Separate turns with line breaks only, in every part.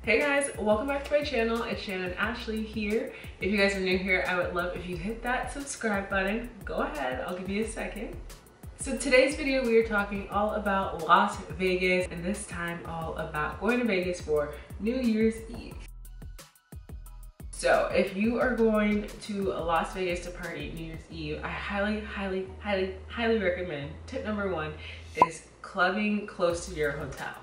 Hey guys, welcome back to my channel. It's Shannon Ashley here. If you guys are new here, I would love if you hit that subscribe button. Go ahead, I'll give you a second. So today's video, we are talking all about Las Vegas, and this time all about going to Vegas for New Year's Eve. So if you are going to Las Vegas to party New Year's Eve, I highly recommend, tip number one is clubbing close to your hotel.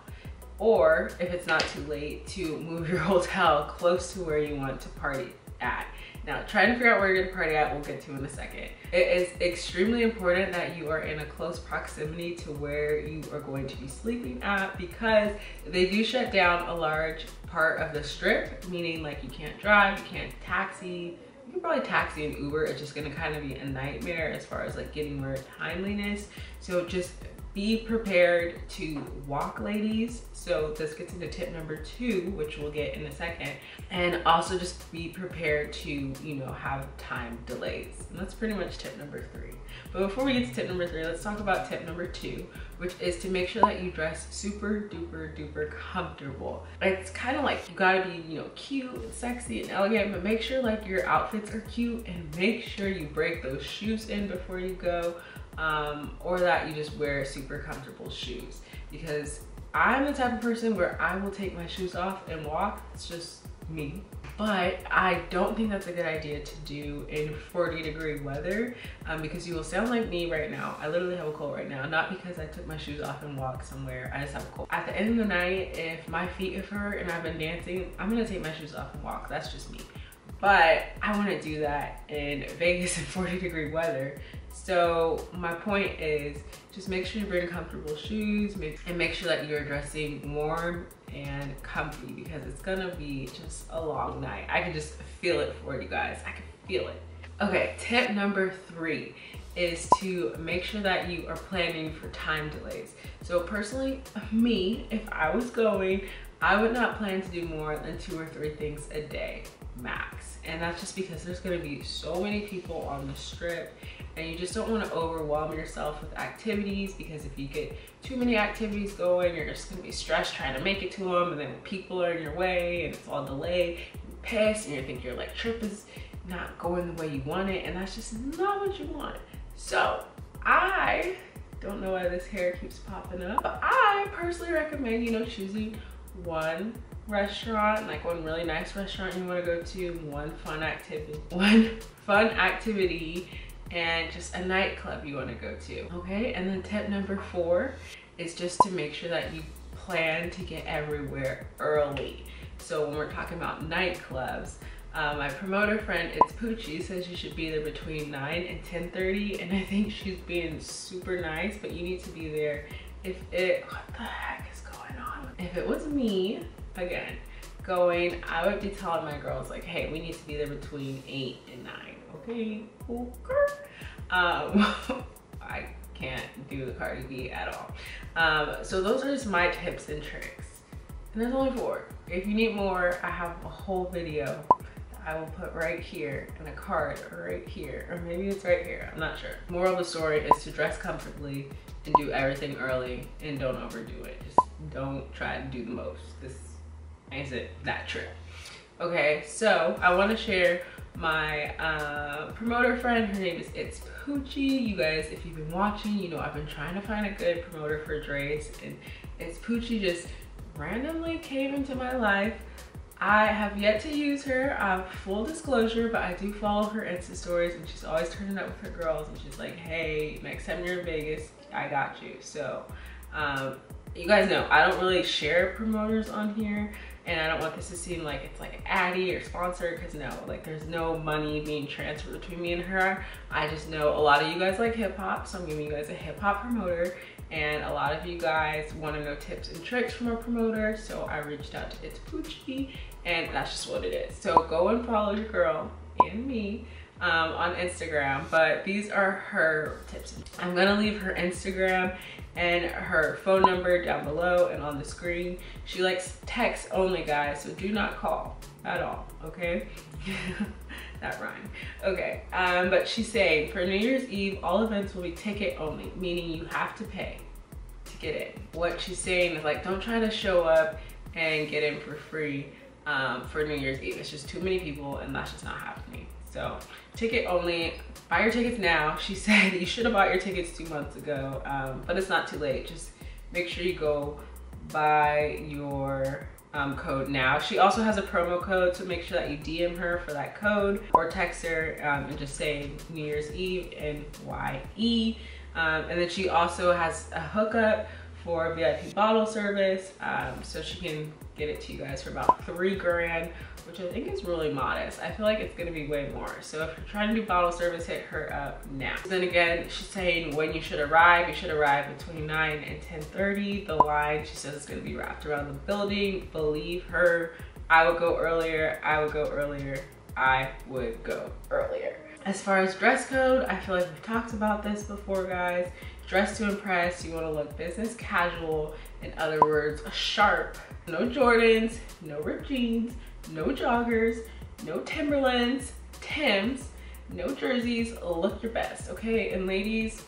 Or if it's not too late, to move your hotel close to where you want to party at. Now, trying to figure out where you're gonna party at, we'll get to in a second. It is extremely important that you are in a close proximity to where you are going to be sleeping at, because they do shut down a large part of the strip, meaning like you can't drive, you can't taxi. You can probably taxi and Uber. It's just gonna kind of be a nightmare as far as like getting where timeliness. So just be prepared to walk, ladies. So this gets into tip number two, which we'll get in a second. And also just be prepared to, you know, have time delays. And that's pretty much tip number three. But before we get to tip number three, let's talk about tip number two, which is to make sure that you dress super duper comfortable. It's kind of like you gotta be, you know, cute and sexy and elegant, but make sure like your outfits are cute, and make sure you break those shoes in before you go. Or that you just wear super comfortable shoes, because I'm the type of person where I will take my shoes off and walk. It's just me. But I don't think that's a good idea to do in 40-degree weather, because you will sound like me right now. I literally have a cold right now, not because I took my shoes off and walked somewhere. I just have a cold. At the end of the night, if my feet have hurt and I've been dancing, I'm gonna take my shoes off and walk. That's just me. But I wouldn't do that in Vegas in 40-degree weather. So my point is, just make sure you bring comfortable shoes and make sure that you're dressing warm and comfy, because it's gonna be just a long night. I can just feel it for you guys. I can feel it. Okay, tip number three is to make sure that you are planning for time delays. So personally, me, if I was going, I would not plan to do more than 2 or 3 things a day max. And that's just because there's gonna be so many people on the strip, and you just don't want to overwhelm yourself with activities, because if you get too many activities going, you're just gonna be stressed trying to make it to them, and then people are in your way and it's all delayed, you're pissed, and you think your like trip is not going the way you want it, and that's just not what you want. So I don't know why this hair keeps popping up, but I personally recommend, you know, choosing one restaurant, like one really nice restaurant you want to go to, one fun activity, and just a nightclub you want to go to. Okay, and then tip number four is just to make sure that you plan to get everywhere early. So when we're talking about nightclubs, my promoter friend, it's Poochie, says you should be there between 9 and 10:30, and I think she's being super nice, but you need to be there what the heck is going on? If it was me, again, going, I would be telling my girls like, hey, we need to be there between 8 and 9, okay? I can't do the Cardi B at all. So those are just my tips and tricks. And there's only 4. If you need more, I have a whole video that I will put right here, and a card right here, or maybe it's right here, I'm not sure. Moral of the story is to dress comfortably and do everything early, and don't overdo it. Just don't try to do the most. This isn't that trip. Okay, so I want to share my promoter friend. Her name is It's Poochie. You guys, if you've been watching, you know I've been trying to find a good promoter for Drais, and It's Poochie just randomly came into my life. I have yet to use her, full disclosure, but I do follow her Insta stories, and she's always turning up with her girls, and she's like, hey, next time you're in Vegas, I got you. So you guys know I don't really share promoters on here, and I don't want this to seem like it's like an addy or sponsored, because no, like there's no money being transferred between me and her. I just know a lot of you guys like hip hop, so I'm giving you guys a hip hop promoter, and a lot of you guys want to know tips and tricks from a promoter, so I reached out to It's Poochie, and that's just what it is. So go and follow your girl and me on Instagram, but these are her tips. I'm gonna leave her Instagram and her phone number down below and on the screen. She likes text only, guys, so do not call at all, okay? That rhymed. Okay, but she's saying for New Year's Eve, all events will be ticket only, meaning you have to pay to get in. What she's saying is like, don't try to show up and get in for free for New Year's Eve. It's just too many people and that's just not happening. So ticket only, buy your tickets now. She said you should have bought your tickets 2 months ago, but it's not too late. Just make sure you go buy your code now. She also has a promo code, so make sure that you DM her for that code or text her and just say New Year's Eve NYE. And then she also has a hookup for VIP bottle service, so she can get it to you guys for about $3 grand, which I think is really modest. I feel like it's gonna be way more. So if you're trying to do bottle service, hit her up now. Then again, she's saying when you should arrive. You should arrive between 9 and 10:30. The line, she says, it's gonna be wrapped around the building. Believe her. I would go earlier. I would go earlier. I would go earlier. As far as dress code, I feel like we've talked about this before, guys. Dress to impress. You want to look business casual. In other words, sharp. No Jordans, no ripped jeans, no joggers, no Timberlands, Tims, no jerseys. Look your best, okay? And ladies,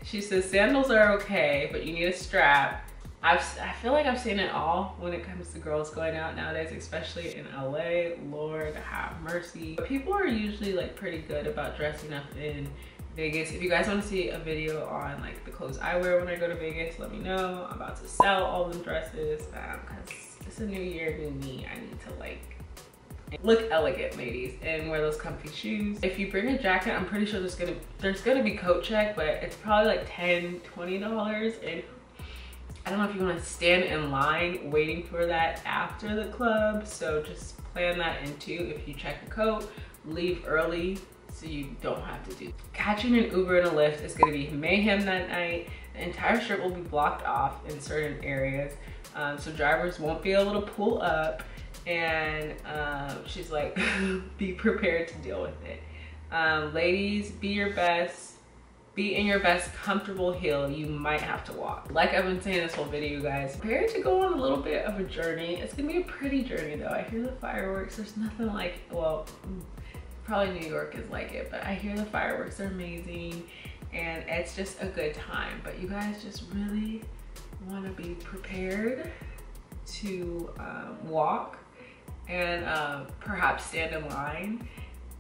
she says sandals are okay, but you need a strap. I feel like I've seen it all when it comes to girls going out nowadays, especially in LA. Lord have mercy. But people are usually like pretty good about dressing up in Vegas. If you guys want to see a video on like the clothes I wear when I go to Vegas, let me know. I'm about to sell all them dresses because it's a new year, new me. I need to like look elegant, ladies, and wear those comfy shoes. If you bring a jacket, I'm pretty sure there's gonna be coat check, but it's probably like $10–20, and I don't know if you want to stand in line waiting for that after the club, so just plan that in too. If you check a coat, leave early so you don't have to do. Catching an Uber and a Lyft is going to be mayhem that night. The entire strip will be blocked off in certain areas, so drivers won't be able to pull up, and she's like, be prepared to deal with it. Ladies, be your best. Be in your best comfortable heel. You might have to walk. Like I've been saying this whole video, guys, prepare to go on a little bit of a journey. It's gonna be a pretty journey though. I hear the fireworks. There's nothing like, well, probably New York is like it, but I hear the fireworks are amazing and it's just a good time. But you guys just really wanna be prepared to walk and perhaps stand in line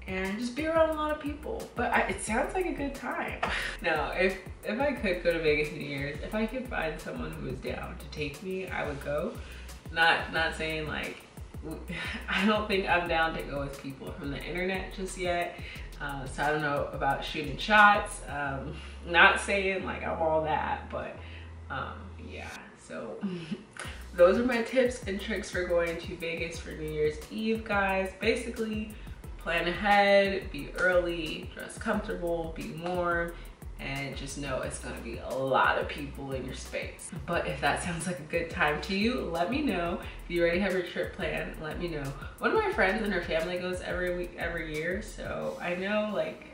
and just be around a lot of people. But it sounds like a good time. Now, if I could go to Vegas New Year's, if I could find someone who was down to take me, I would go. Not saying like, I don't think I'm down to go with people from the internet just yet. So I don't know about shooting shots. Not saying like I'm all that, but yeah, so those are my tips and tricks for going to Vegas for New Year's Eve, guys. Basically, plan ahead, be early, dress comfortable, be warm, and just know it's gonna be a lot of people in your space. But if that sounds like a good time to you, let me know. If you already have your trip planned, let me know. One of my friends and her family goes every year, so I know like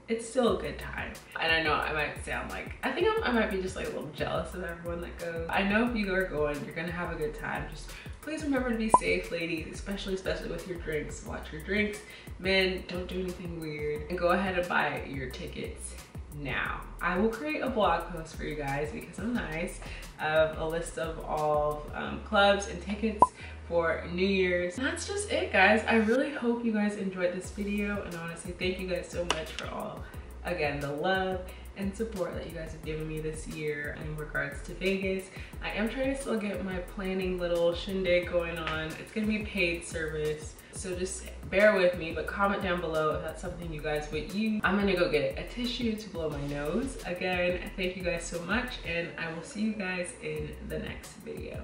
it's still a good time. And I know I might sound like, I think I might be just like a little jealous of everyone that goes. I know if you are going, you're gonna have a good time. Just please remember to be safe, ladies, especially with your drinks. Watch your drinks. Men, don't do anything weird. And go ahead and buy your tickets now. I will create a blog post for you guys because I'm nice of a list of all clubs and tickets for New Year's. And that's just it, guys. I really hope you guys enjoyed this video, and I want to say thank you guys so much for all, again, the love and support that you guys have given me this year in regards to Vegas. I am trying to still get my planning little shindig going on. It's gonna be paid service, so just bear with me, but comment down below if that's something you guys would use. I'm gonna go get a tissue to blow my nose. Again, thank you guys so much, and I will see you guys in the next video.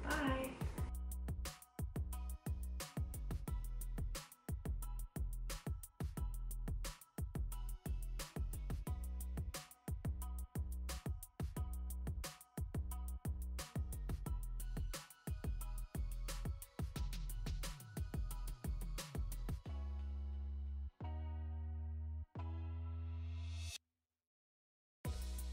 Bye.